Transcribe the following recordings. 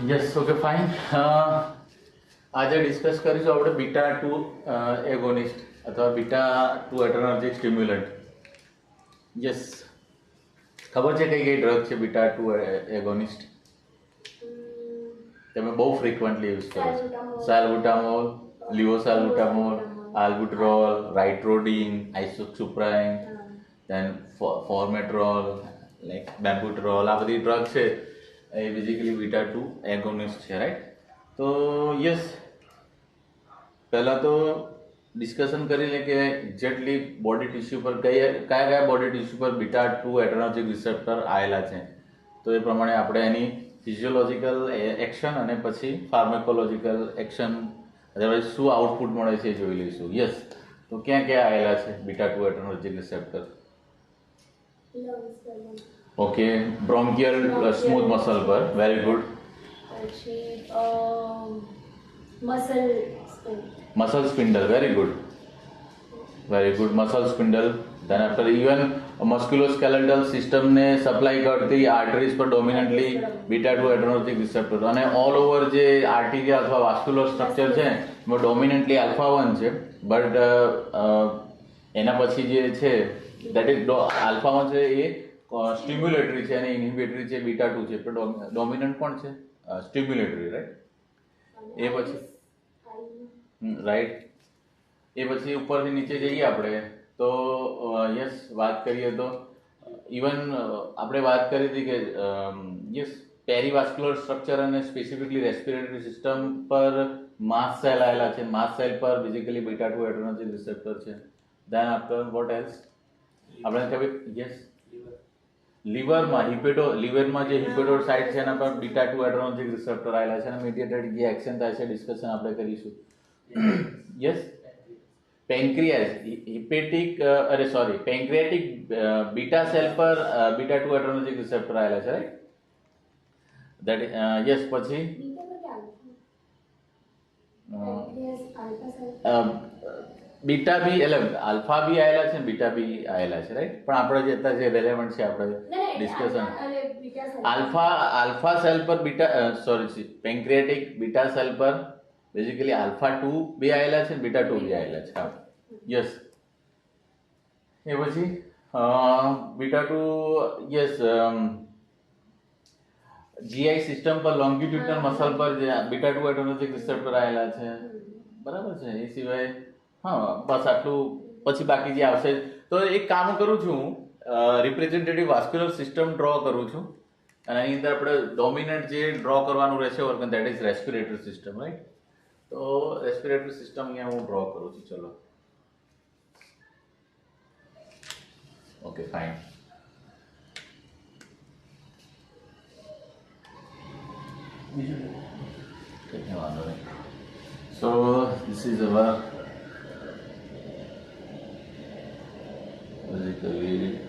Yes okay fine. આજે discuss કરીશું આપણે બીટા ટુ એગોનિસ્ટ અથવા બીટા ટુ એડર્નર્જિક સ્ટિમ્યુલન્ટ. યસ, ખબર છે કઈ કઈ ડ્રગ છે બીટા ટુ એગોનિસ્ટ? તમે બહુ ફ્રીક્વન્ટલી યુઝ કરો છો. સાલ્બુટામોલ, લિવોસાલ્બુટામોલ, આલ્બુટ્રોલ, રાઇટ્રોડિન, આઇસોક્સુપ્રાઇન, દેન ફોર્મેટ્રોલ, લાઈક બેમ્બુટ્રોલ. આ બધી ડ્રગ છે એ બેઝિકલી બીટા ટુ એગોનિસ્ટ છે, રાઈટ? તો યસ, પહેલાં તો ડિસ્કશન કરી લે કે એક્ઝેક્ટલી બોડી ટિશ્યુ પર કયા બોડી ટિશ્યુ પર બીટા ટુ એડર્નર્જિક રિસેપ્ટર આવેલા છે. તો એ પ્રમાણે આપણે એની ફિઝિયોલોજિકલ એક્શન અને પછી ફાર્માકોલોજીકલ એક્શન અદરવાઇઝ શું આઉટપુટ મળે છે એ જોઈ લઈશું. યસ, તો ક્યાં ક્યાં આવેલા છે beta two adrenergic receptor? Okay, bronchial smooth muscle પર. Very good. Muscle spindle. Very good, very good. Muscle spindle. Then after even musculoskeletal સિસ્ટમને સપ્લાય કરતી આર્ટરીઝ પર dominantly beta two adrenergic receptor, અને ઓલ ઓવર જે arteria અથવા vascular structure છે એમાં ડોમિનન્ટલી alpha 1 છે. બટ એના પછી જે છે દેટ ઇઝ આલ્ફા 1 છે એ સ્ટિમ્યુલેટરી છે અને ઇન્હિબિટરી છે બીટા 2 છે. પણ ડોમિનન્ટ કોણ છે? સ્ટિમ્યુલેટરી, રાઈટ? એ પછી રાઈટ, એ પછી ઉપરથી નીચે જઈએ આપણે તો યસ, વાત કરીએ તો ઇવન આપણે વાત કરી હતી કે યસ, પેરીવાસ્ક્યુલર સ્ટ્રક્ચર અને સ્પેસિફિકલી રેસ્પિરેટરી સિસ્ટમ પર માસ્ટ સેલ આવેલા છે. માસ્ટ સેલ પર basically beta two adrenergic receptor છે. Than after vote else? આપણે કહેવાય યસ, લીવરમાં લીવરમાં જે હિપેટોસાઇટ છે એના પર બીટા ટુ એડર્નર્જિક રિસેપ્ટર આવેલા છે અને મીડિયેટેડ જે એક્શન થાય છે ડિસ્કશન આપણે કરીશું. યસ, પેન્ક્રિયાસ પેન્ક્રિયાટિક બીટા સેલ પર બીટા ટુ એડર્નર્જિક રિસેપ્ટર આવેલા છે, રાઈટ? દેટ યસ, પછી બીટા બી એટલે આલ્ફા બી આવેલા છે ને બીટા બી આવેલા છે, રાઈટ? પણ આપણે જે અત્યારે જે રેલેવન્ટ છે આપણે ડિસ્કશન, આલ્ફા સેલ પર પેન્ક્રિયાટિક બીટા સેલ પર બેઝિકલી આલ્ફા 2 બી આવેલા છે ને બીટા 2 બી આવેલા છે. યસ, એ પછી બીટા 2 યસ, જીઆઈ સિસ્ટમ પર લોંગિટ્યુડનલ મસલ પર જે બીટા 2 એડર્નર્જિક રિસેપ્ટર આવેલા છે, બરાબર છે? એ સિવાય હા, બસ આટલું. પછી બાકી જે આવશે તો એક કામ કરું છું હું, રિપ્રેઝેન્ટેટિવ વાસ્ક્યુલર સિસ્ટમ ડ્રો કરું છું અને એની અંદર આપણે ડોમિનન્ટ જે ડ્રો કરવાનું રહેશે work that is respiratory system, right? તો રેસ્પિરેટરી સિસ્ટમ અહીંયા હું ડ્રો કરું છું. ચલો, ઓકે ફાઇન. બીજું વાંધો નહીં. So this is our basically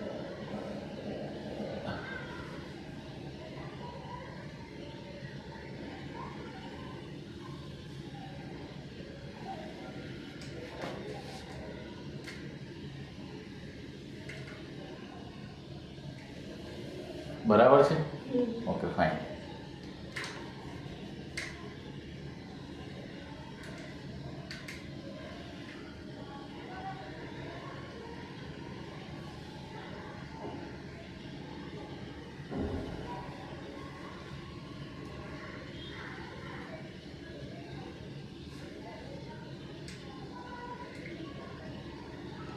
બરાબર છે? Okay fine.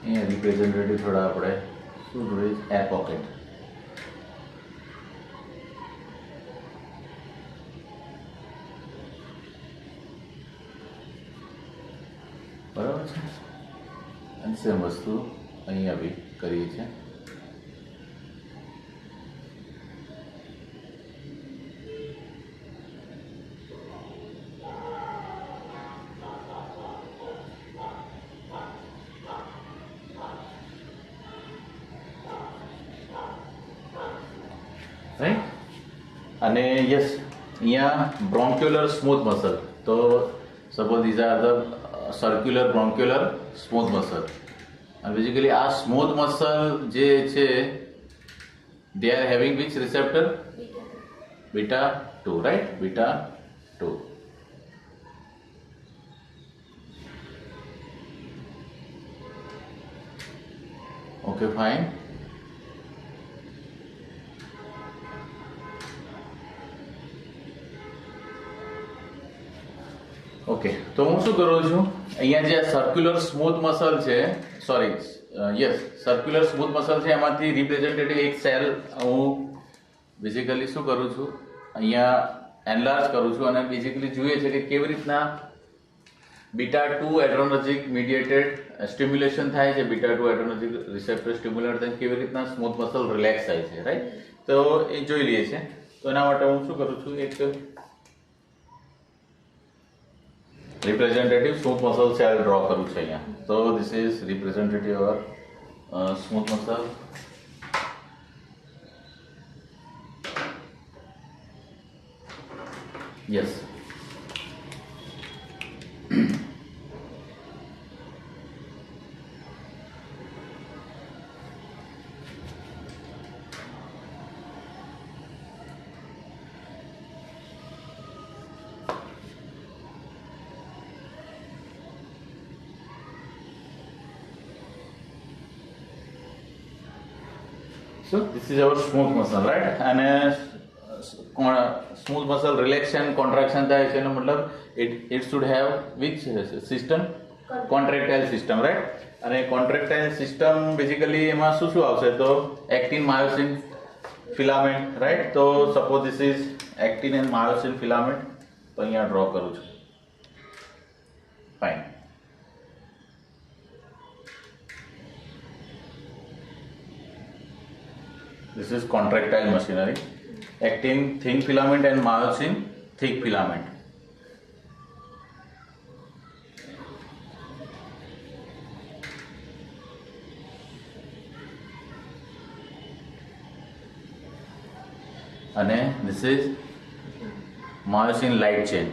અહીંયા રિપ્રેઝેન્ટેટિવ થોડા આપણે શું જોઈએ? Air pocket. બરાબર છે? અને સેમ વસ્તુ અહીંયા બી કરીએ છીએ. રાઈટ? અને યસ, અહીંયા બ્રોન્ક્યુલર સ્મૂથ મસલ. તો suppose these are the circular bronchiolar smooth muscle. અને બેઝિકલી આ સ્મૂથ મસલ જે છે they are having which receptor? Beta 2, right? Beta 2. Okay, fine. Okay, તો હું શું કરું છું, અહીંયા જે સર્ક્યુલર સ્મૂથ મસલ છે, sorry yes circular smooth muscle છે, એમાંથી રિપ્રેઝેન્ટેટિવ એક સેલ હું બેઝિકલી શું કરું છું, અહીંયા એનલાર્જ કરું છું અને બેઝિકલી જોઈએ છે કે કેવી રીતના બીટા 2 એડ્રેનર્જિક મીડિયેટેડ સ્ટિમ્યુલેશન થાય છે, બીટા 2 એડ્રેનર્જિક રિસેપ્ટર સ્ટિમ્યુલેટ થાય, કેવી રીતના સ્મૂથ મસલ રિલેક્સ થાય છે, રાઈટ? તો એ જોઈ લઈએ છે. તો એના માટે હું શું કરું છું, એક representative smooth muscle cell draw કરું છું અહીંયા. So this is representative of smooth muscle. Yes. So this is our smooth muscle, right? અને સ્મૂથ મસલ રિલેક્શન કોન્ટ્રાક્શન થાય છે એનો મતલબ it should have which system? Contractile system, right? અને contractile system basically એમાં શું શું આવશે, તો એક્ટિન માયોસિન ફિલામેન્ટ, રાઈટ? તો suppose this is actin and myosin filament, તો અહીંયા ડ્રો કરું છું. Fine. This is contractile machinery. Actin thin filament and myosin thick filament. And this is myosin light chain.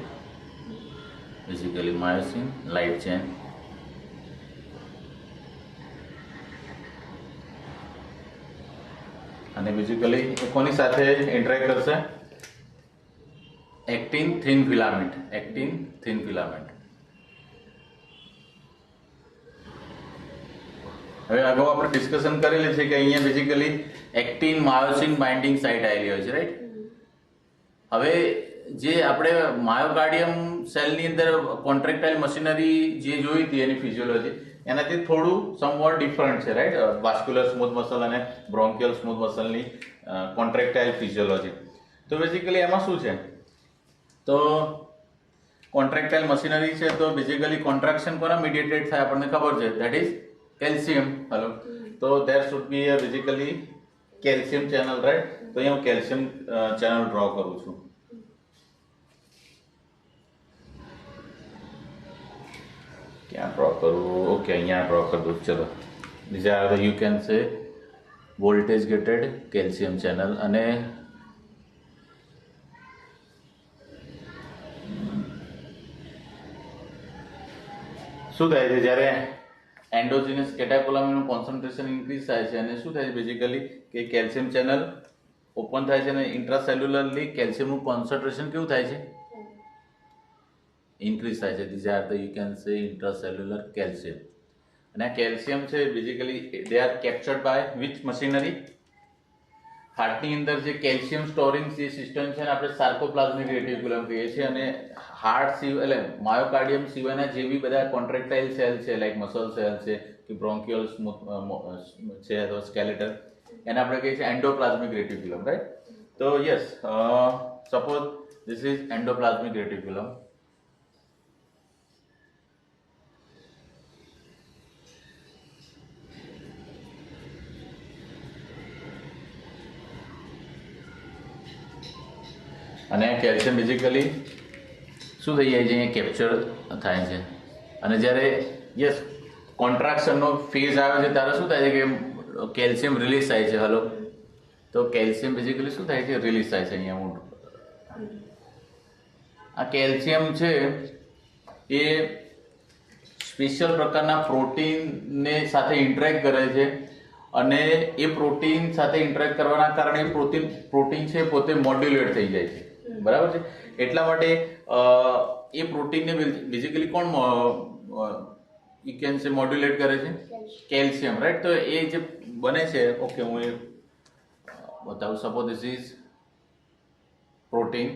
Basically myosin light chain. અને basically કોની સાથે interact કરશે, actin thin filament, actin thin filament. હવે અગાઉ આપણે discussion કરેલી છે કે અહીંયા basically actin myosin binding site આવેલી હોય છે, રાઈટ? હવે જે આપણે માયોકાર્ડિયમ સેલની અંદર કોન્ટ્રેક્ટાઇલ મશીનરી જે જોઈ હતી એની ફિઝિયોલોજી એનાથી થોડું સમવોટ ડિફરન્ટ છે, રાઈટ? વાસ્ક્યુલર સ્મૂથ મસલ અને બ્રોન્કિયલ સ્મૂથ મસલની કોન્ટ્રેક્ટાઇલ ફિઝિયોલોજી. તો બેઝિકલી એમાં શું છે, તો કોન્ટ્રેક્ટાઇલ મશીનરી છે, તો બેઝિકલી કોન્ટ્રાક્શન કોના મીડિયેટેડ થાય આપણને ખબર છે, ધેટ ઇઝ કેલ્શિયમ. હેલો, તો there should be a basically calcium channel, right? તો અહીંયા હું કેલ્શિયમ ચેનલ ડ્રો કરું છું. ક્યાં ડ્રો કરું? ઓકે, અહીંયા ડ્રો કરી દઉં. ચલો, these are the, you can say, voltage gated calcium channel. અને શું થાય છે જ્યારે એન્ડોજીનસ કેટેકોલામિનનું કોન્સન્ટ્રેશન ઇન્ક્રીઝ થાય છે અને શું થાય છે બેઝિકલી કે કેલ્શિયમ ચેનલ ઓપન થાય છે અને ઇન્ટ્રાસેલ્યુલરલી કેલ્શિયમનું કોન્સન્ટ્રેશન કેવું થાય છે, ઇન્ક્રીઝ થાય છે. These are the, you can say, intracellular calcium. અને આ કેલ્શિયમ છે basically they are captured by which machinery, હાર્ટની અંદર જે કેલ્શિયમ સ્ટોરિંગ જે સિસ્ટમ છે ને આપણે સાર્કોપ્લાઝમિક રેટિક્યુલમ કહીએ છીએ. અને હાર્ટ સિવાય એટલે માયોકાર્ડિયમ સિવાયના જે બી બધા કોન્ટ્રેક્ટાઇલ સેલ છે, લાઈક મસલ સેલ છે કે બ્રોન્કિયલ સ્મૂથ છે અથવા સ્કેલેટલ, એને આપણે કહીએ છીએ એન્ડોપ્લાઝમિક રેટિક્યુલમ, રાઈટ? તો yes, suppose this is endoplasmic reticulum. અને કેલ્શિયમ બેઝિકલી શું થઈ જાય છે, અહીંયા કેપ્ચર થાય છે. અને જ્યારે યસ કોન્ટ્રાક્શનનો ફેઝ આવે છે ત્યારે શું થાય છે કે કેલ્શિયમ રિલીઝ થાય છે. હલો, તો કેલ્શિયમ બેઝિકલી શું થાય છે, રિલીઝ થાય છે. અહીંયા હું આ કેલ્શિયમ છે એ સ્પેશિયલ પ્રકારના પ્રોટીનને સાથે ઇન્ટરેક્ટ કરે છે અને એ પ્રોટીન સાથે ઇન્ટરેક્ટ કરવાના કારણે પ્રોટીન છે પોતે મોડ્યુલેટ થઈ જાય છે. બરાબર છે. એટલા માટે એ પ્રોટીનને બેઝિકલી કોણ યુ કેન સે મોડ્યુલેટ કરે છે? Calcium, right. તો એ જે બને છે, ઓકે હું એ બતાવું. Suppose this is protein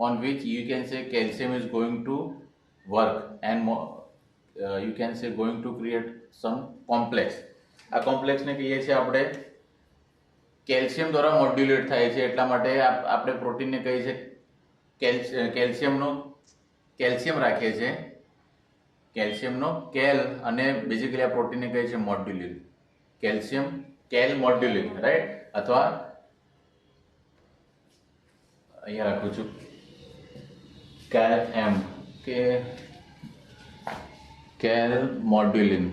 on which you can say calcium is going to work and you can say going to create some complex. આ કોમ્પ્લેક્સ ને કહીએ છીએ આપણે કેલ્શિયમ દ્વારા મોડ્યુલેટ થાય છે. એટલા માટે આપણે પ્રોટીનને કહીએ છીએ કેલ્શિયમ રાખીએ છીએ, કેલ્શિયમનો કેલ, અને બેઝિકલી આ પ્રોટીનને કહીએ છીએ મોડ્યુલિન. Calcium કેલ મોડ્યુલિન, right. અથવા અહીંયા રાખું છું કેલ એમ કે કેલ મોડ્યુલિન,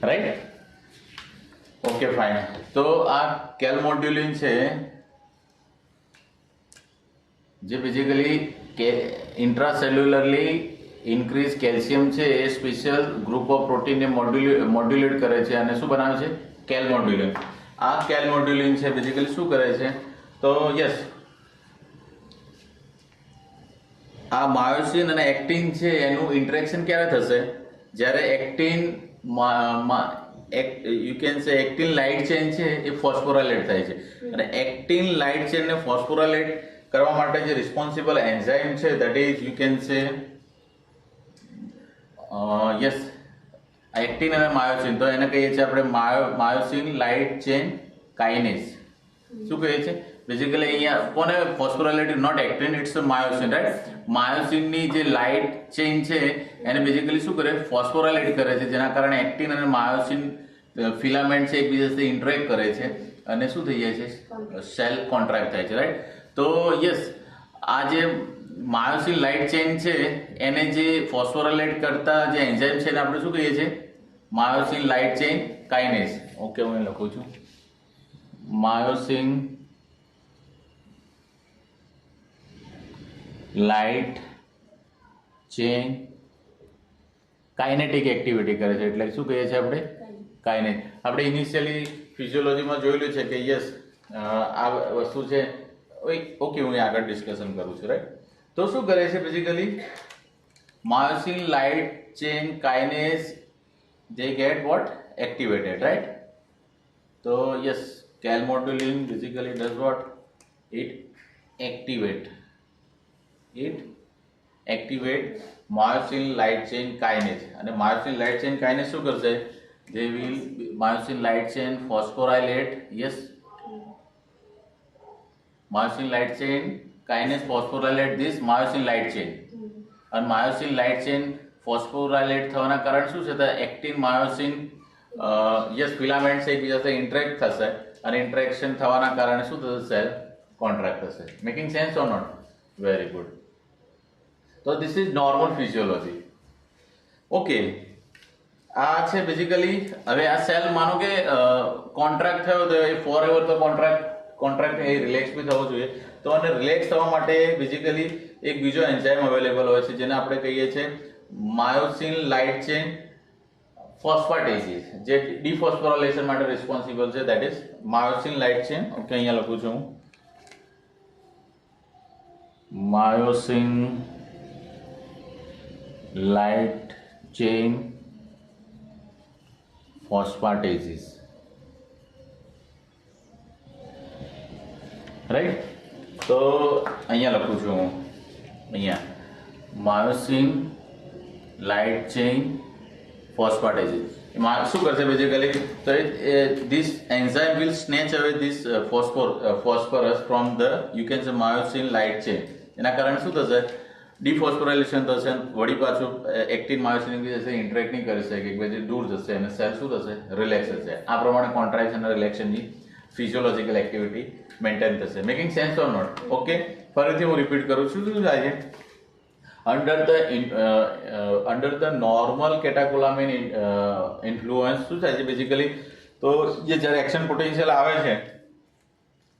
રાઈટ. Okay fine. તો આ કેલ મોડ્યુલિન છે જે બેઝિકલી ઇન્ટ્રાસેલ્યુલરલી ઇન્ક્રીઝ કેલ્શિયમ છે એ સ્પેશિયલ ગ્રુપ ઓફ પ્રોટીનને મોડ્યુલેટ કરે છે અને શું બનાવે છે? કેલ મોડ્યુલિન. આ કેલ મોડ્યુલિન છે બેઝિકલી શું કરે છે? તો યસ, આ માયોસિન અને એક્ટિન છે એનું ઇન્ટરેક્શન ક્યારે થશે? જ્યારે એક્ટિન યુ કેન સે એક્ટિન લાઇટ ચેન છે એ ફોસ્ફોરાયલેટ થાય છે, અને એક્ટિન લાઇટ ચેન ને ફોસ્ફોરાયલેટ કરવા માટે જે રિસ્પોન્સિબલ એન્ઝાઇમ છે that is you can say yes actin અને માયોસિન. તો એને કહીએ છીએ આપણે માયોસિન લાઇટ ચેન કાઇનેસ. શું કહીએ છીએ? બેઝિકલી અહીંયા કોને phosphorylate? Not actin, it's myosin, right. માયોસિનની જે લાઇટ ચેન છે એને બેઝિકલી શું કરે? ફોસ્ફોરાયલેટ કરે છે, જેના કારણે એક્ટિન અને માયોસિન ફિલામેન્ટ છે એકબીજા સાથે ઇન્ટરેક્ટ કરે છે અને શું થઈ જાય છે? સેલ કોન્ટ્રાક્ટ થાય છે, રાઈટ. તો યસ, આ જે માયોસિન લાઇટ ચેન છે એને જે ફોસ્ફોરાયલેટ કરતા જે એન્ઝાઇમ છે એને આપણે શું કહીએ છીએ? Myosin light chain kinase. Okay, હું લખું છું myosin light chain kinetic activity કરે છે, એટલે શું કહીએ છીએ આપણે? કાઇનેટ. આપણે ઇનિશિયલી ફિઝિયોલોજીમાં જોયેલું છે કે યસ આ વસ્તુ છે. ઓકે, હું આગળ ડિસ્કશન કરું છું, રાઈટ. તો શું કરે છે basically? Myosin light chain kinase they get what? Activated, right? So yes, calmodulin basically does what? It activate myosin light chain kinase. અને myosin light chain kinase શું કરશે? They will myosin light chain phosphorylate. Yes, myosin light chain kinase phosphorylate this myosin light chain. અને myosin light chain ફોસ્ફોરાયલેટ થવાના કારણ શું છે? તો actin myosin yes filament છે એકબીજા સાથે ઇન્ટરેક્ટ થશે, અને ઇન્ટરેક્શન થવાના કારણે શું થશે? સેલ કોન્ટ્રાક્ટ થશે. Making sense or not? Very good. તો this is normal physiology. Okay, આ છે બેઝિકલી. હવે આ સેલ માનો કે કોન્ટ્રાક્ટ થયો તો એ ફોર એવર તો કોન્ટ્રાક્ટ એ રિલેક્સ બી થવો જોઈએ. તો અને રિલેક્સ થવા માટે બેઝિકલી એક બીજો એન્ઝાઇમ અવેલેબલ હોય છે જેને આપણે કહીએ છીએ માયોસિન લાઇટ ચેન ફોસ્ફાટેઝિસ, જે ડિફોસ્ફોરાયલેશન માટે રિસ્પોન્સિબલ છે. That is myosin light chain. Okay, અહીંયા લખું છું હું માયોસિન લાઇટ ચેન ફોસ્ફાટેઝિસ, રાઈટ. તો અહીંયા લખું છું હું અહીંયા માયોસિન લાઇટ ચેન ફોસ્ફાટેઝિસ. એમાં શું કરશે બેઝિકલી? તો this enzyme will snatch away this phosphorus from the you can say myosin light chain. એના કારણે શું થશે? ડિફોસ્ફોરાયલેશન થશે, વળી પાછું એક્ટિન માયોસિન એકબીજા ઇન્ટરેક્ટ નહીં કરી શકે, એકબીજાથી દૂર જશે અને સેલ શું થશે? રિલેક્સ થશે. આ પ્રમાણે કોન્ટ્રાક્શન અને રિલેક્શનની ફિઝિયોલોજીકલ એક્ટિવિટી મેન્ટેન થશે. Making sense or not? Okay, ફરીથી હું રિપીટ કરું છું. શું થાય છે? under the normal catecholamine influence શું થાય છે બેઝિકલી? તો જે જ્યારે એક્શન પોટેન્શિયલ આવે છે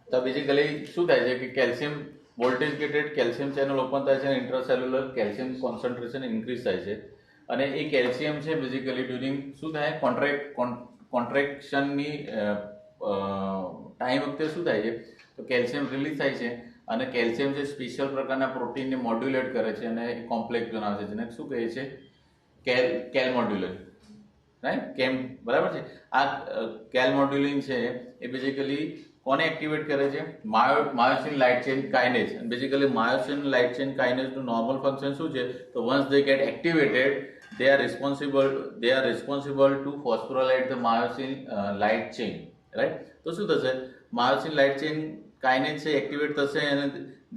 તો બેઝિકલી શું થાય છે કે calcium voltage gated calcium channel open થાય છે અને ઇન્ટ્રાસેલ્યુલર કેલ્શિયમ કોન્સન્ટ્રેશન ઇન્ક્રીઝ થાય છે. અને એ કેલ્શિયમ છે બેઝિકલી ડ્યુરિંગ શું થાય? કોન્ટ્રેક્શનની ટાઈમ વખતે શું થાય છે તો કેલ્શિયમ રિલીઝ થાય છે અને કેલ્શિયમ જે સ્પેશિયલ પ્રકારના પ્રોટીનને મોડ્યુલેટ કરે છે અને કોમ્પ્લેક્સ બનાવે છે જેને શું કહે છે કેલ મોડ્યુલર, રાઈટ? કેમ, બરાબર છે? આ કેલ મોડ્યુલિન છે એ બેઝિકલી કોને એક્ટિવેટ કરે છે? Myosin light chain kinase. અને બેઝિકલી માયોસિન લાઇટ ચેન કાઇનેઝનું નોર્મલ ફંક્શન શું છે? તો once they get activated they are responsible to phosphorylate the myosin light chain, right? તો શું થશે? myosin light chain kinase છે એક્ટિવેટ થશે અને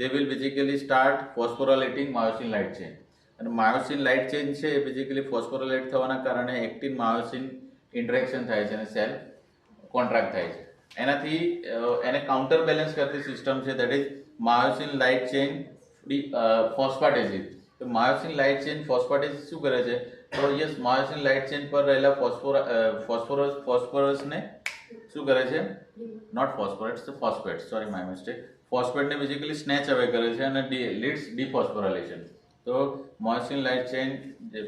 they will basically start phosphorylating myosin light chain. અને myosin light chain છે બેઝિકલી ફોસ્ફોરાઇલેટ થવાના કારણે એક્ટિન માયોસિન ઇન્ટરેક્શન થાય છે અને સેલ કોન્ટ્રાક્ટ થાય છે. એનાથી એને કાઉન્ટર બેલેન્સ કરતી સિસ્ટમ છે that is myosin light chain phosphatases. તો માયોસિન લાઇટ ચેન ફોસ્ફાટેઝિસ શું કરે છે? તો યસ, માયોસિન લાઇટ ચેન પર રહેલા ફોસ્ફરસને શું કરે છે? Not phosphorates, phosphates, sorry my mistake. ફોસ્ફેટને બેઝિકલી સ્નેચ અવે કરે છે અને લીડ્સ ડિફોસ્ફોરાઇલેશન. તો myosin light chain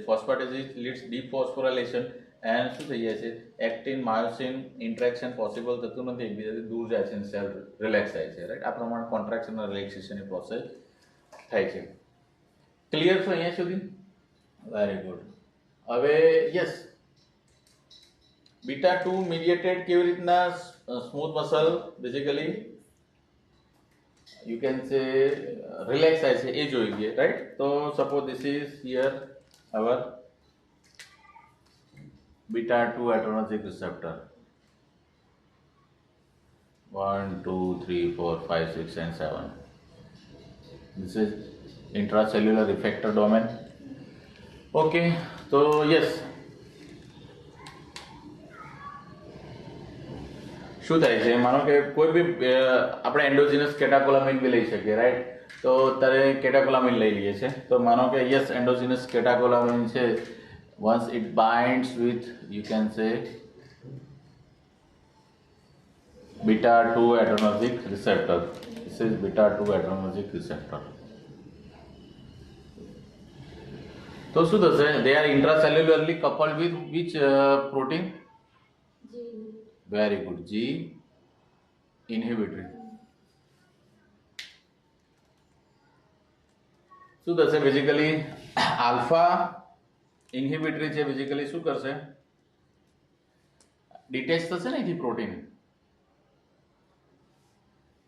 phosphatases leads dephosphorylation and શું થઈ જાય છે? એક્ટિન માયોસિન ઇન્ટરેક્શન પોસિબલ થતું નથી, એકબીજાથી દૂર જાય છે અને સેલ રિલેક્સ થાય છે, રાઈટ? આ પ્રમાણે કોન્ટ્રાક્શન અને રિલેક્સેશનની પ્રોસેસ થાય છે. ક્લિયર છો અહીંયા સુધી? Very good. હવે યસ, બીટા 2 મીડિયેટેડ કેવી રીતના smooth muscle basically you can say relax થાય છે એ જોઈ લઈએ, રાઈટ? તો suppose this is here our beta 2 adrenergic receptor. 1, 2, 3, 4, 5, 6 and 7. This is intracellular effector domain. Okay, so yes, શું થાય છે? માનો કે કોઈ બી આપણે એન્ડોજીનસ કેટાકોલામિન બી લઈ શકીએ, રાઈટ? તો અત્યારે કેટાકોલામિન લઈ લઈએ છે. તો માનો કે યસ, એન્ડોજીનસ કેટાકોલામિન છે, once it binds with, you can say, beta 2 adrenergic receptor. This is beta 2 adrenergic receptor. તો શું થશે? They are intracellularly coupled with which protein? G. Very good. G inhibitory. શું થશે? બેઝિકલી આલ્ફા ઇન્હિબિટરી છે, basically શું કરશે? Detach થશે ને એથી પ્રોટીન.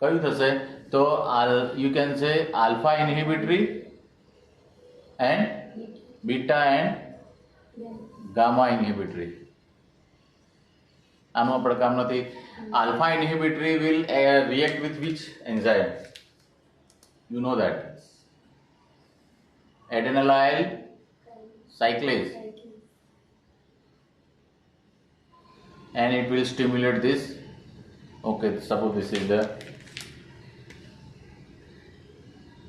કયું થશે? તો you can say alpha inhibitory and beta and gamma inhibitory. આનું આપણે કામ નથી. Alpha inhibitory will react with which enzyme? You know that. Adenylyl cyclase, and it will stimulate this. Okay, suppose this is the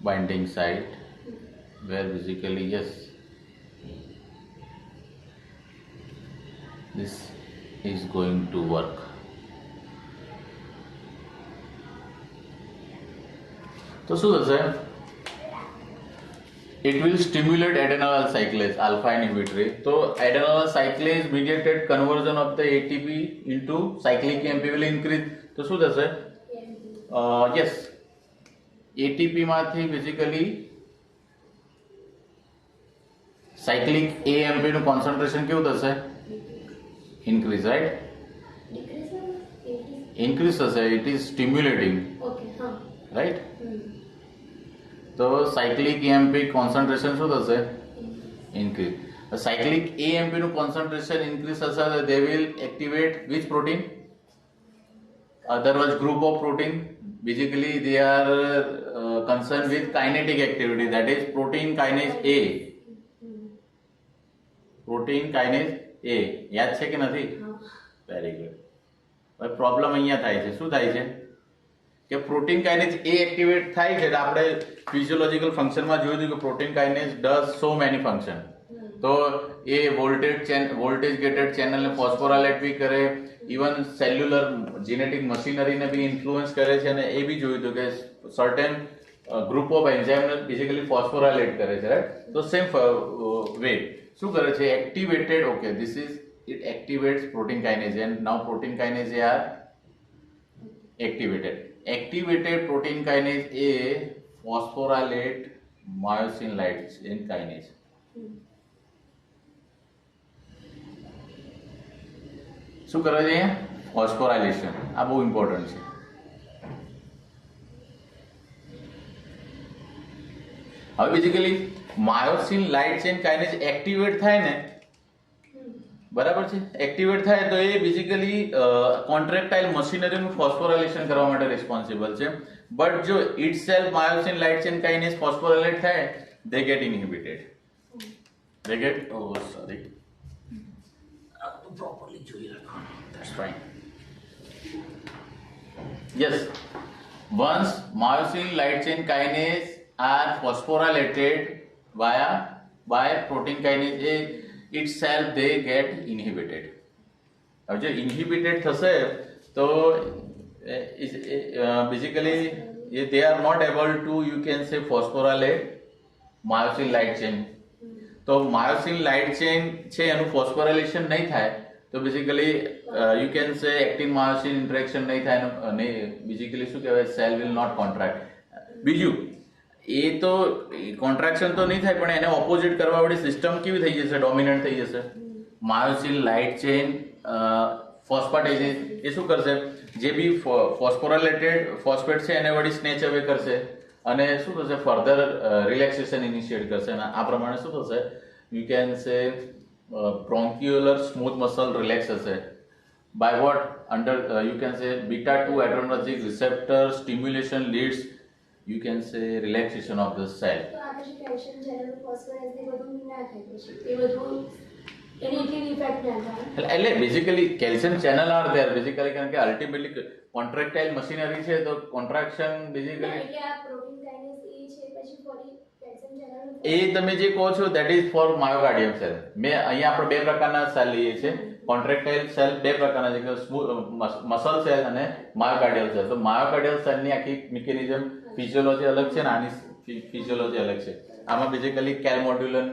binding site where basically yes, this is going to work. તો શું થશે? It will stimulate adenylyl cyclase, alpha inhibitory. So adenylyl cyclase mediated conversion of the ATP into cyclic AMP will increase. તો શું થશે? Yes, ATP માંથી basically cyclic AMP નું concentration કેવું થશે? Increase, right? ઇન્ક્રીઝ થશે. It is stimulating, right? તો cyclic AMP concentration શું થશે? ઇન્ક્રીઝ. સાયક્લિક એએમપી નું કોન્સન્ટ્રેશન ઇન્ક્રીઝ થશે, they will activate which protein? Otherwise group of protein. Basically they are concerned with kinetic activity, that is protein kinase A. Protein kinase A યાદ છે કે નથી? Very good. હવે problem અહીંયા થાય છે. શું થાય છે કે પ્રોટીન કાઇનેઝ એ એક્ટિવેટ થાય છે. આપણે ફિઝિયોલોજીકલ ફંક્શનમાં જોયું હતું કે protein kinase does so many function. તો એ વોલ્ટેજ ગેટેડ ચેનલને ફોસ્ફોરાઇલેટ બી કરે, ઇવન સેલ્યુલર જેનેટિક મશીનરીને બી ઇન્ફ્લુઅન્સ કરે છે, અને એ બી જોયું હતું કે સર્ટેન ગ્રુપ ઓફ એન્ઝાઇમને બેઝિકલી ફોસ્ફોરાઇલેટ કરે છે, રાઈટ? તો સેમ વે શું કરે છે? Activated. Okay, this is, it activates protein kinase, and now protein kinase are activated protein kinase એ phosphorylate myosin light chain kinase. શું કરે છે? ફોસ્ફોરાયલેશન. આ બહુ ઇમ્પોર્ટન્ટ છે. હવે basically myosin light chain kinase activate થાય ને, બરાબર છે, એક્ટિવેટ થાય તો એ બેઝિકલી કોન્ટ્રેક્ટાઇલ મશીનરીનું ફોસ્ફોરાયલેશન કરવા માટે રિસ્પોન્સિબલ છે. બટ જો itself myosin light chain kinase phosphorylate થાય, they get inhibited. They get, oh sorry, properly જોઈ રાખો. That's fine. Yes, once myosin light chain kinase are phosphorylated by protein kinase A itself, they get inhibited. હવે જો ઇન્હિબિટેડ થશે તો basically they are not able to, you can say, phosphorylate myosin light chain. તો myosin light chain છે એનું phosphorylation નહીં થાય તો બેઝિકલી યુ કેન સે એક્ટિન માયોસિન ઇન્ટરેક્શન નહીં થાય અને બેઝિકલી શું કહેવાય, સેલ વિલ નોટ કોન્ટ્રાક્ટ. બીજું એ તો કોન્ટ્રાક્શન તો નહીં થાય પણ એને ઓપોઝિટ કરવા વાળી સિસ્ટમ કેવી થઈ જશે, ડોમિનન્ટ થઈ જશે. માયોસિન લાઇટ ચેન ફોસ્ફેટેઝ એ શું કરશે, જે બી ફોસ્ફોરાયલેટેડ ફોસ્ફેટ છે એને વળી સ્નેચ અવે કરશે અને શું થશે, ફર્ધર રિલેક્સેશન ઇનિશિએટ કરશે. અને આ પ્રમાણે શું થશે, યુ કેન સે bronchiolar smooth muscle relax હશે. By what? Under you can say beta 2 adrenergic receptor stimulation leads, you can say, relaxation of the cell. તો આ પછી કેલ્શિયમ ચેનલ ફોસ્ફરસ એ બધું ના થાય પછી એ બધું એની એટલી ઇફેક્ટ ના થાય. એટલે basically calcium channel are there basically, કારણ કે અલ્ટિમેટલી કોન્ટ્રાક્ટાઇલ મશીનરી છે તો કોન્ટ્રાક્શન બેઝિકલી એટલે આ પ્રોટીન કાઇનેસ એ છે પછી ફરી કેલ્શિયમ ચેનલ એ તમે જે કહો છો દેટ ઇઝ ફોર માયોકાર્ડિયમ સેલ. મેં અહીંયા આપણે બે પ્રકારના સેલ લઈએ છીએ. કોન્ટ્રાક્ટાઇલ સેલ બે પ્રકારના છે, કે મસલ સેલ અને માયોકાર્ડિયલ સેલ. તો માયોકાર્ડિયલ સેલની આખી મિકેનિઝમ ફિઝિયોલોજી અલગ છે ને આની ફિઝિયોલોજી અલગ છે. આમાં બેઝિકલી કેલમોડ્યુલન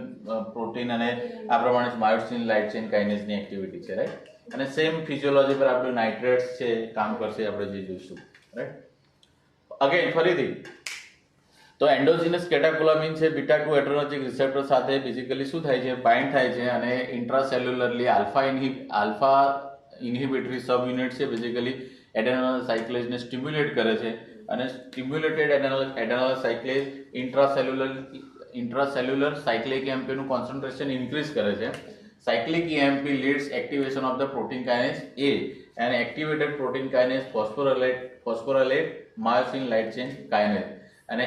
પ્રોટીન અને આ પ્રમાણે માયોસિન લાઇટ ચેન કાઇનેઝની એક્ટિવિટી છે, રાઈટ. અને સેમ ફિઝિયોલોજી પર આપણું નાઇટ્રેટ્સ છે કામ કરશે, આપણે જે જોઈશું, રાઈટ. અગેન ફરીથી તો એન્ડોજીનસ કેટાકોલામિન છે બીટા 2 એડ્રેનર્જિક રિસેપ્ટર સાથે બેઝિકલી શું થાય છે, બાઇન્ડ થાય છે અને intracellularly alpha inhibitory subunit છે બેઝિકલી એડેનલ સાયક્લેઝને સ્ટિમ્યુલેટ કરે છે. અને stimulated adenyl cyclase intracellular cyclic એમ્પીનું કોન્સન્ટ્રેશન ઇન્ક્રીઝ કરે છે. Cyclic AMP leads activation of the protein kinase A and activated protein kinase phosphorylate myosin light chain kinase. And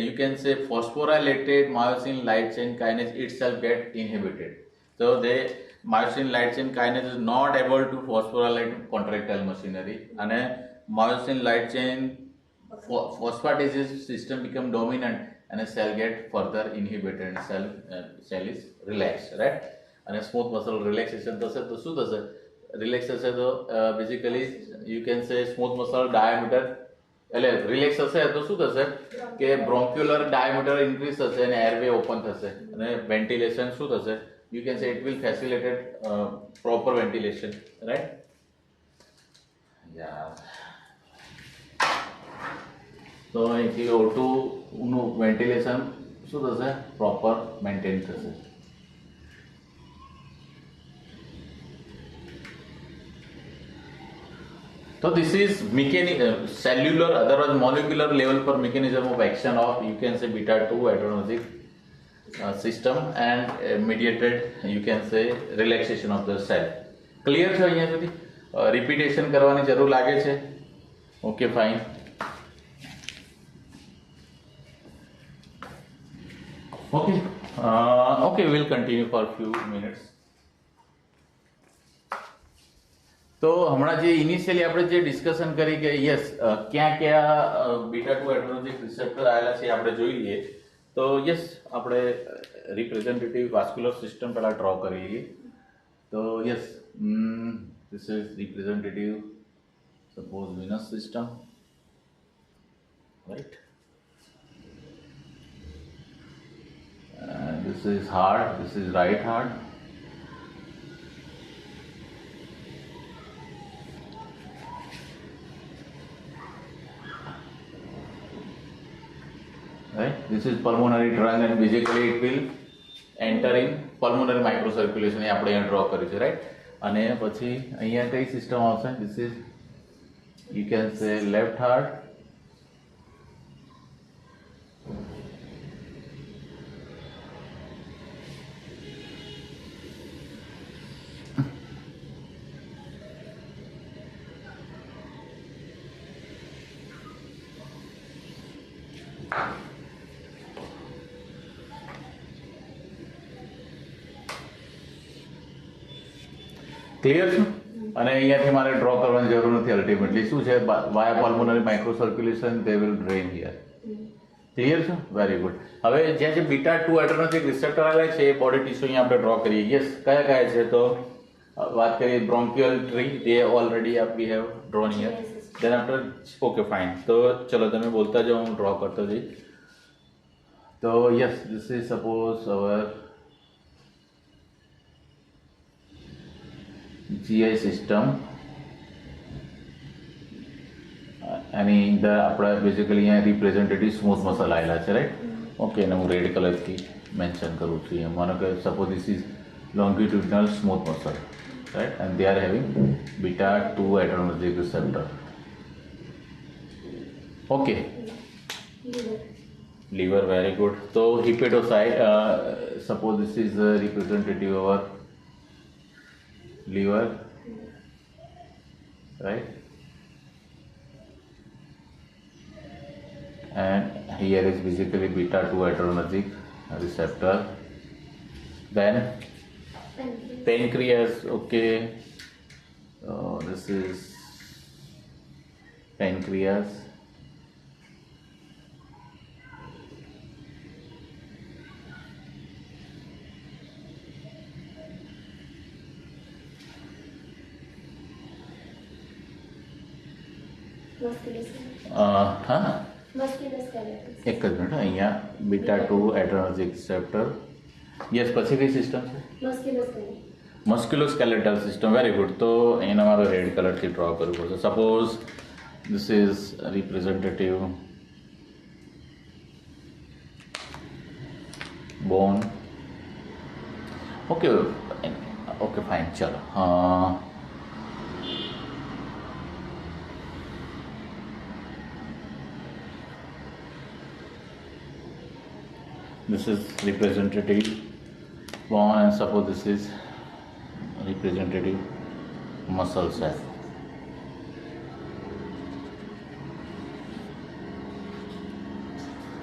you can say phosphorylated myosin light chain kinase itself get inhibited. So the myosin light chain kinase is not able to phosphorylate contractile machinery, and myosin light chain phosphatase system become dominant and a cell get further inhibited and cell is relaxed, right? And smooth muscle relaxation થશે તો શું થશે, relax થશે તો basically you can સે smooth muscle diameter એટલે relax થશે તો શું થશે કે બ્રોન્ક્યુલર ડાયામીટર ઇન્ક્રીઝ થશે અને એરવે ઓપન થશે અને વેન્ટિલેશન શું થશે, યુ કેન સે it will facilitate proper ventilation, right. તો અહીંથી O2 નું વેન્ટિલેશન શું થશે, પ્રોપર મેન્ટેન થશે. So this is cellular, otherwise molecular level per mechanism of action of, you can say, beta 2 adrenergic system and mediated, you can say, relaxation of the cell. Clear છે અહીંયા સુધી? Repetition કરવાની જરૂર લાગે છે? Okay fine. Okay, we'll continue for a few minutes. તો હમણાં જે ઇનિશિયલી આપણે જે ડિસ્કશન કરી કે યસ ક્યાં ક્યાં બીટા 2 એડ્રેનર્જિક રિસેપ્ટર આવેલા છે આપણે જોઈ લઈએ. તો યસ આપણે રિપ્રેઝેન્ટેટિવ વાસ્ક્યુલર સિસ્ટમ પહેલા ડ્રો કરી લઈએ. તો yes this is representative suppose Venus system, right. This is heart, this is right heart. right? This is pulmonary trunk and basically it will enter in pulmonary microcirculation એ આપણે અહીંયા draw કર્યું છે, right? અને પછી અહીંયા કઈ સિસ્ટમ આવશે? This is, you can say, left heart, clear છે? અને અહીંયાથી મારે ડ્રો કરવાની જરૂર નથી. અલ્ટિમેટલી શું છે, via pulmonary micro circulation they will drain here. Clear છે? Very good. હવે જ્યાં જે બીટા 2 એડરેનર્જિક રિસેપ્ટર આવેલા છે એ બોડી ટિશ્યુ અહીંયા આપણે ડ્રો કરીએ. યસ, કયા કયા છે? તો વાત કરીએ bronchial tree, they already we have drawn here. Then after, okay fine. તો ચલો તમે બોલતા જાઓ, હું ડ્રો કરતો જઈ. તો yes, this is suppose our GI system. એની અંદર આપણે બેઝિકલી અહીંયા રિપ્રેઝેન્ટેટિવ સ્મૂથ મસલ આવેલા છે, રાઈટ? ઓકે, અને હું રેડ કલરથી મેન્શન કરું છું અહીંયા. માનો કે suppose this is longitudinal smooth muscle, right? And they are having beta 2 adrenergic receptor. Okay, liver, very good. So hepatocyte, suppose this is representative of our liver, right? And here is basically beta 2 adrenergic receptor. Then pancreas, okay. This is pancreas. હા, એક જ minute. અહીંયા beta 2 adrenergic receptor. Yes, પછી કઈ system છે? Musculoskeletal system. Very good. તો એના મારે રેડ કલરથી ડ્રો કરવું પડશે. Suppose this is representative bone. Okay okay fine. ચલો, this is representative bone and suppose this is representative muscle cell.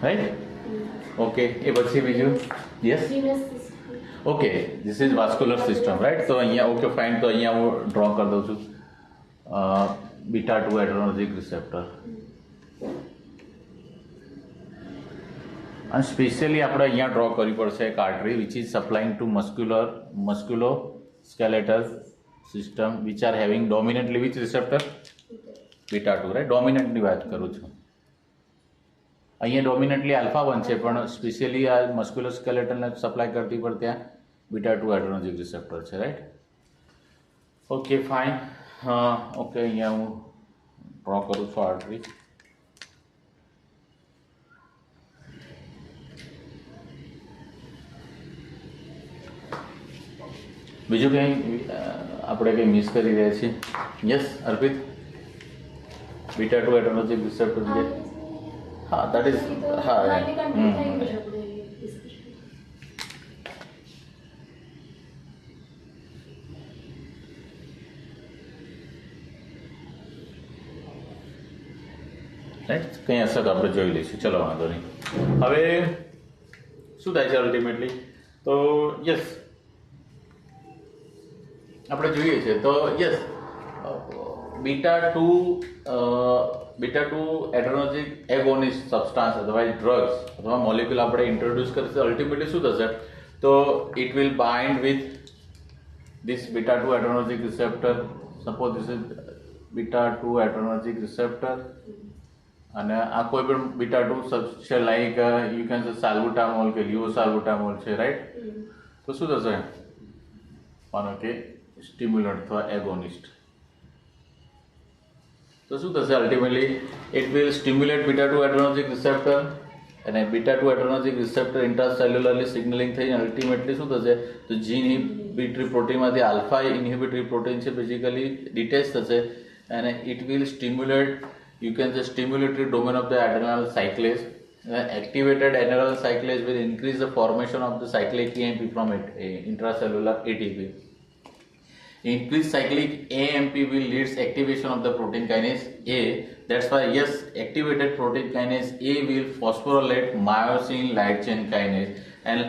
Right? Okay, એ પછી બીજું? Yes? Okay, this is vascular system, right? તો અહીંયા ઓકે ફાઇન. તો અહીંયા હું ડ્રો કરી દઉં છું બીટા 2 એડ્રેનર્જિક રિસેપ્ટર. અને સ્પેશિયલી આપણે અહીંયા ડ્રો કરવી પડશે એક artery which is supplying to musculoskeletal system which are having dominantly which receptor? Beta 2, right? ડોમિનન્ટની વાત કરું છું. અહીંયા ડોમિનન્ટલી આલ્ફા 1 છે, પણ સ્પેશિયલી આ મસ્ક્યુલોસ્કેલેટલને સપ્લાય કરતી પણ ત્યાં બીટા 2 એડ્રેનર્જિક રિસેપ્ટર છે, રાઈટ? Okay fine. ઓકે, અહીંયા હું ડ્રો કરું છું આર્ટરી. બીજું કંઈ આપણે કંઈ મિસ કરી રહ્યા છીએ? યસ અર્પિત, બીટા 2 એડ્રેનર્જિક રિસેપ્ટર છે. હા, દેટ ઇઝ, હા. રાઈટ, કંઈ હશે તો આપણે જોઈ લઈશું. ચલો, વાંધો નહીં. હવે શું થાય છે અલ્ટિમેટલી? તો યસ, આપણે જોઈએ છે. તો યસ, બીટા 2 એડ્રેનર્જિક એગોનિસ્ટ સબસ્ટાન્સ અથવા ડ્રગ્સ અથવા મોલિક્યુલ આપણે ઇન્ટ્રોડ્યુસ કરીશું. અલ્ટિમેટલી શું થશે? તો it will bind with this beta 2 adrenergic receptor. Suppose this is beta 2 adrenergic receptor, અને આ કોઈ પણ બીટા 2 છે, લાઈક યુ કેન સે સાલ્બુટામોલ કે લિયોસાલ્બુટામોલ છે, રાઈટ? તો શું થશે? માનો કે સ્ટિમ્યુલન્ટ અથવા એગોનિસ્ટ. તો શું થશે ultimately? It will stimulate beta 2 adrenergic receptor અને beta two adrenergic receptor intracellularly signalling થઈને અલ્ટિમેટલી શું થશે તો જી ઇન્હિબિટરી પ્રોટીનમાંથી આલ્ફા ઇન્હિબિટરી પ્રોટીન છે બેઝિકલી ડિટેચ થશે અને it will stimulate you can say stimulatory domain of the adrenal cyclase. Activated adrenal cyclase will increase the formation of the cyclic AMP from intracellular ATP. Increased cyclic AMP will leads activation of the protein kinase A. That's why yes, activated protein kinase A will phosphorylate myosin light chain kinase and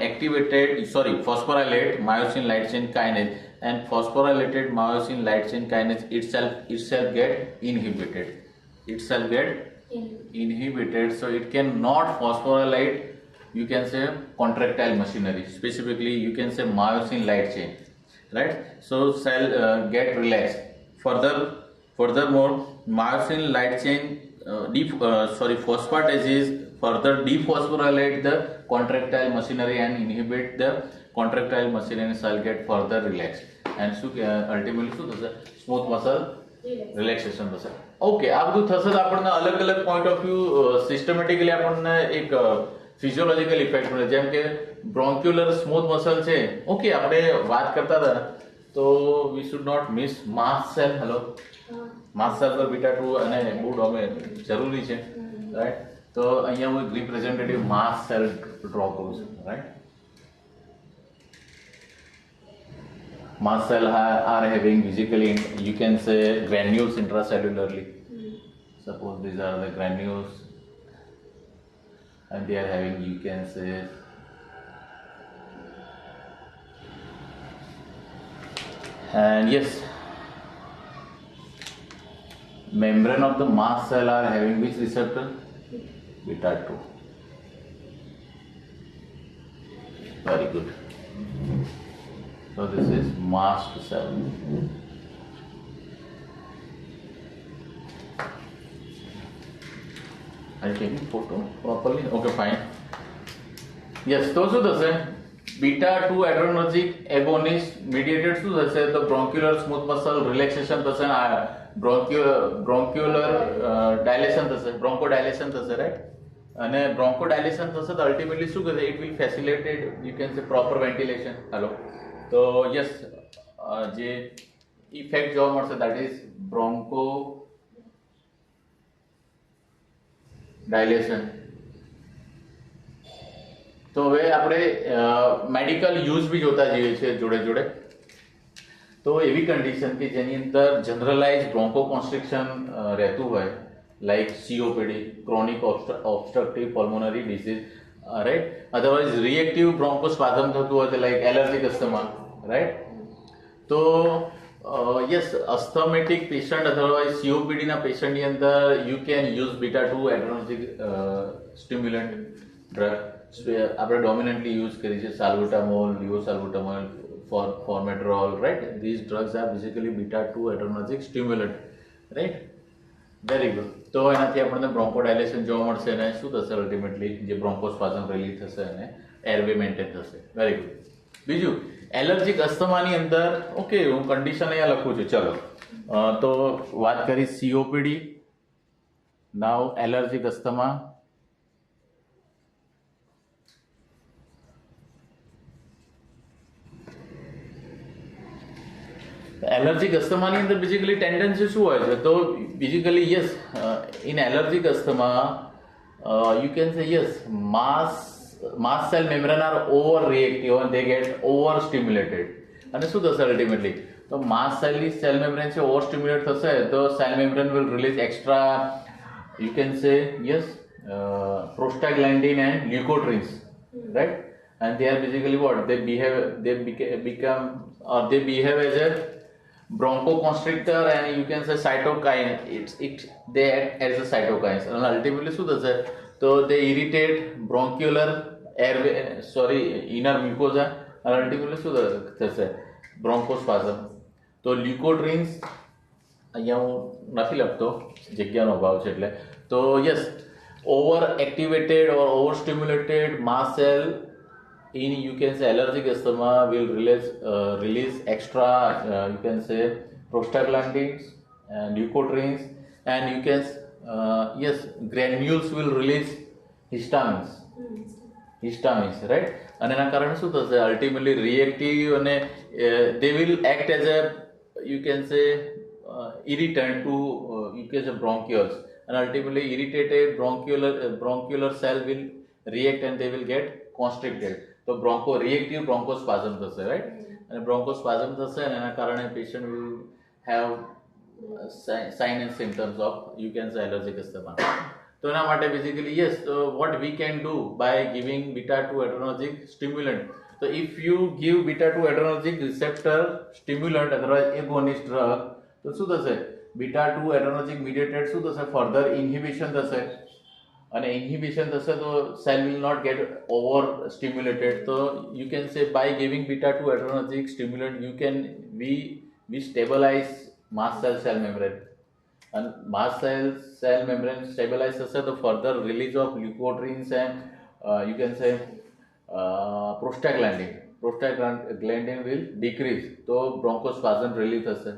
phosphorylate myosin light chain kinase and phosphorylated myosin light chain kinase itself get inhibited. So it cannot phosphorylate, you can say contractile machinery, specifically you can say myosin light chain, right? So cell get relaxed. Furthermore myosin light chain phosphatases further dephosphorylate the contractile machinery and inhibit the contractile machinery, cell get further relaxed and ultimately smooth muscle relaxation થશે. Okay, આ બધું થશે તો આપણને અલગ અલગ point of view systematically આપણને એક ફિઝિયોલોજીકલ ઇફેક્ટ મળે. જેમ કે બ્રોન્ક્યુલર સ્મૂથ મસલ છે. ઓકે, આપણે વાત કરતા હતા તો we should not miss mast cell. Hello, mast cell પર બીટા ટુ અને બહુ જરૂરી છે, રાઈટ? તો અહીંયા હું રિપ્રેઝેન્ટેટિવ માસ સેલ ડ્રો કરું છું, right? Mast cell are having basically, you can say, granules intracellularly. Suppose these are the granules and they are having, you can say, and yes, membrane of the mast cell are having which receptor? Beta 2. Very good. So this is mast cell. Are you taking photo properly? Okay, fine. Yes, તો શું થશે? Beta two એડ્રેનર્જિક એગોનિસ્ટ mediated શું થશે? તો બ્રોન્ક્યુલર smooth muscle relaxation થશે, બ્રોન્ક્યુલર ડાયલેશન થશે, બ્રોન્કોડાયલેશન થશે, right? અને બ્રોન્કોડાયલેશન થશે તો અલ્ટિમેટલી શું કરશે? It will facilitate, you can સે, પ્રોપર વેન્ટિલેશન. હેલો, તો યસ, જે ઇફેક્ટ જોવા મળશે દેટ ઇઝ બ્રોન્કો ડાયલેશન. તો હવે આપણે મેડિકલ યુઝ બી જોતા જઈએ છીએ જોડે જોડે. તો એવી કન્ડિશન કે જેની અંદર જનરલાઇઝ બ્રોન્કો કોન્સ્ટ્રિક્શન રહેતું હોય, like COPD, chronic obstructive pulmonary disease, right? Otherwise reactive bronchospasm થતું હોય તો લાઈક એલર્જીક અસ્થમા, રાઈટ? તો yes, asthmatic patient otherwise COPD ના પેશન્ટની અંદર you can use beta two adrenergic stimulant drug. આપણે ડોમિનન્ટલી યુઝ કરીએ છીએ salbutamol, levosalbutamol, formoterol, right? These drugs are basically beta two adrenergic stimulant, right? Very good. તો એનાથી આપણને બ્રોન્કોડાયલેશન જોવા મળશે અને શું થશે? અલ્ટિમેટલી જે બ્રોન્કોસ્પાઝમ રિલીઝ થશે અને એરવે મેન્ટેન થશે. Very good. બીજું, એલર્જીક અસ્થમાની અંદર, ઓકે, હું કન્ડિશન અહીંયા લખું છું. ચલો, તો વાત કરી COPD, નાવ એલર્જીક અસ્થમા. એલર્જીક અસ્થમાની અંદર બેઝિકલી ટેન્ડન્સી શું હોય છે? તો basically yes, in allergic asthma you can say yes, mast cell membrane are overreactive and they get overstimulated. અને શું થશે અલ્ટિમેટલી? તો માસ્ટ સેલની સેલ મેમ્બ્રેન છે ઓવરસ્ટિમ્યુલેટ થશે તો cell membrane will release extra, you can say yes, prostaglandin and leukotrienes, right? And they are basically what? They behave as a bronchoconstrictor and you can say cytokine. They act as a cytokines and ultimately શું થશે? તો they irritate bronchular airway, inner mucosa and ultimately શું થશે? Bronchospasm. તો લ્યુકોટ્રીન્સ અહીંયા હું નથી લખતો, જગ્યાનો અભાવ છે એટલે. તો yes, over activated or over stimulated mast cell in, you can say, allergic asthma will release extra, you can say, prostaglandins and leukotrienes, and you can yes, granules will release, histamines right, અને એના કારણે શું થશે ultimately reactive અને they will act as a you can say irritant to you can say bronchioles, and ultimately irritated bronchiolar cell will react and they will get constricted. તો reactive bronchospasm થશે right, અને bronchospasm થશે અને એના કારણે patient will have sign and symptoms of you can say allergic asthma. તો એના માટે basically yes, what we can do by giving beta 2 adrenergic stimulant. So if you give beta 2 adrenergic receptor stimulant otherwise agonist drug, તો શું થશે beta 2 એડ્રેનર્જિક મીડિયેટેડ શું થશે further ઇન્હિબિશન થશે, અને ઇન્હિબિશન થશે તો cell will not get over stimulated. તો you can say by giving beta 2 adrenergic stimulant you can we stabilise mast cell membrane, અને માસ્ટ સેલ મેમ્બ્રેન સ્ટેબલાઇઝ થશે તો further release of leukotrienes and you can say prostaglandin will decrease, તો bronchospasm release થશે.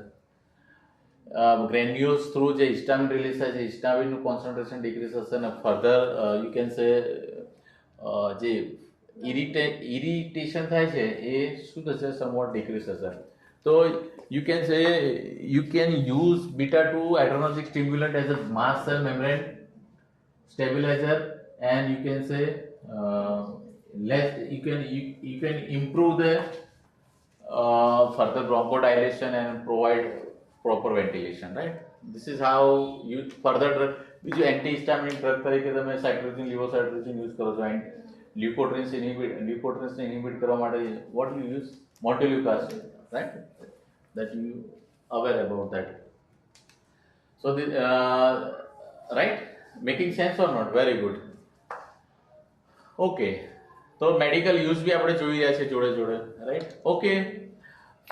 Granules through જે histamine release થાય છે હિસ્ટામિનનું concentration decrease થશે અને ફર્ધર યુ કેન સે જે ઇરિટેશન થાય છે એ શું થશે સમવોટ ડિક્રીઝ થશે. તો યુ કેન સે you can use beta 2 adrenergic stimulant as a mast cell membrane stabilizer, and you can say you can improve the further bronchodilation and provide proper ventilation, right? This is how you further drug. બીજું એન્ટીહિસ્ટામિનિક drug તરીકે તમે સાઇટ્રોજિન લિવોસાઇટ્રોજિન use કરો છો, and લ્યુકોટ્રિન્સને inhibit કરવા માટે what you use montelukast, right, that you aware about that. So the right, making sense or not? Very good. Okay, તો medical use બી આપણે જોઈ રહ્યા છે જોડે જોડે, રાઈટ. ઓકે,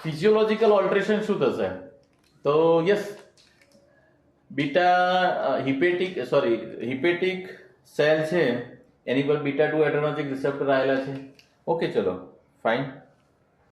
ફિઝિયોલોજીકલ ઓલ્ટરેશન શું થશે? તો યસ, હિપેટિક સેલ છે એની પર બીટા 2 એડ્રેનર્જિક રિસેપ્ટર આવેલા છે. ઓકે, ચલો ફાઇન.